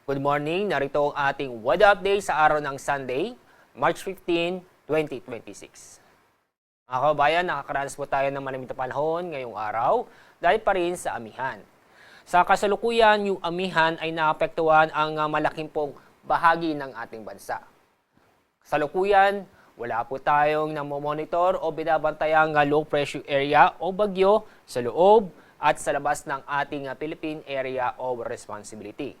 Good morning, narito ang ating weather update sa araw ng Sunday, March 15, 2026. Mga kababayan, nakakaranas po tayo ng malamig na panahon ngayong araw dahil pa rin sa amihan. Sa kasalukuyan, yung amihan ay naapektuhan ang malaking pong bahagi ng ating bansa. Kasalukuyan, wala po tayong namomonitor o binabantayang low pressure area o bagyo sa loob at sa labas ng ating Philippine Area of Responsibility.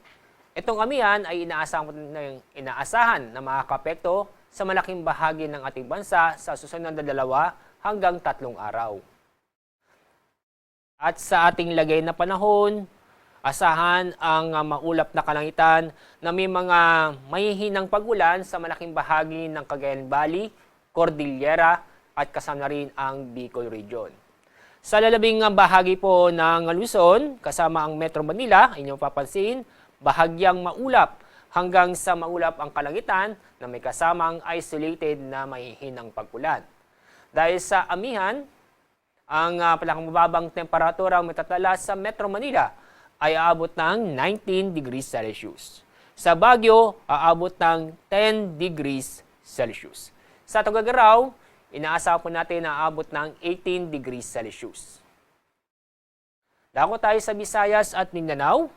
Itong amihan ay inaasahan na makakapekto sa malaking bahagi ng ating bansa sa susunod na 2 hanggang 3 araw. At sa ating lagay na panahon, asahan ang maulap na kalangitan na may mga mahihinang pag-ulan sa malaking bahagi ng Cagayan Valley, Cordillera at kasama rin ang Bicol Region. Sa lalabing bahagi po ng Luzon, kasama ang Metro Manila, inyong papansin, bahagyang maulap hanggang sa maulap ang kalangitan na may kasamang isolated na mahihinang pag-ulan. Dahil sa amihan, ang pinakamababang temperatura matatala sa Metro Manila ay aabot ng 19 degrees Celsius. Sa Baguio, aabot ng 10 degrees Celsius. Sa Tuguegarao, inaasahan po natin na aabot ng 18 degrees Celsius. Dako tayo sa Visayas at Mindanao.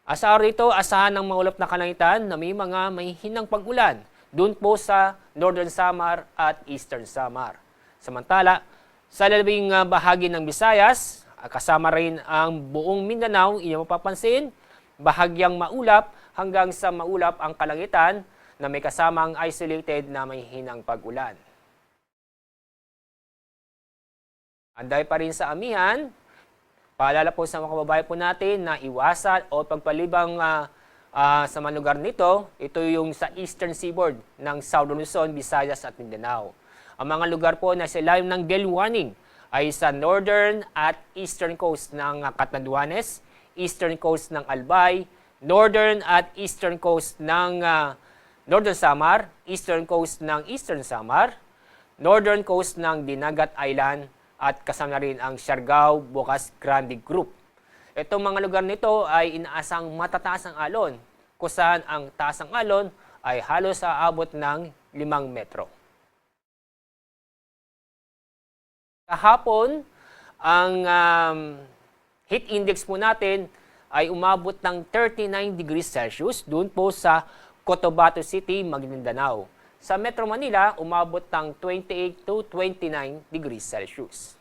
Sa araw ito, asahan ng maulap na kalangitan na may mga mahihinang pag-ulan doon po sa Northern Samar at Eastern Samar. Samantala, sa lalabing bahagi ng Visayas, kasama rin ang buong Mindanao, inyong mapapansin, bahagyang maulap hanggang sa maulap ang kalangitan na may kasamang isolated na mahihinang pag-ulan. Anday pa rin sa amihan, paalala po sa mga kababayan po natin na iwasan o pagpalibang sa mga lugar nito, ito yung sa Eastern Seaboard ng Southern Luzon, Visayas at Mindanao. Ang mga lugar po na sa ilalim ng gale warning ay sa Northern at Eastern Coast ng Catanduanes, Eastern Coast ng Albay, Northern at Eastern Coast ng Northern Samar, Eastern Coast ng Eastern Samar, Northern Coast ng Dinagat Island, at kasama rin ang Siargao, Bocas Grande Group. Itong mga lugar nito ay inaasang matataas ang alon, kung saan ang taas ng alon ay halos aabot ng 5 metro. Kahapon, ang heat index po natin ay umabot ng 39 degrees Celsius doon po sa Cotabato City, Maguindanao. Sa Metro Manila, umabot ng 28 to 29 degrees Celsius.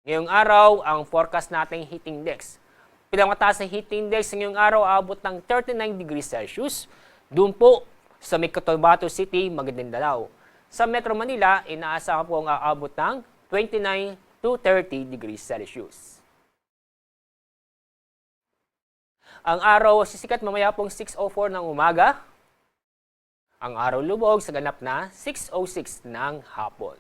Ngayong araw, ang forecast nating heat index. Pinakamataas na heat index ngayong araw, abot ng 39 degrees Celsius. Doon po sa Cotabato City, Maguindanao. Sa Metro Manila, inaasahan po ang aabot ng 29 to 30 degrees Celsius. Ang araw sisikat mamaya pong 6:04 ng umaga. Ang araw lubog sa ganap na 6:06 ng hapon.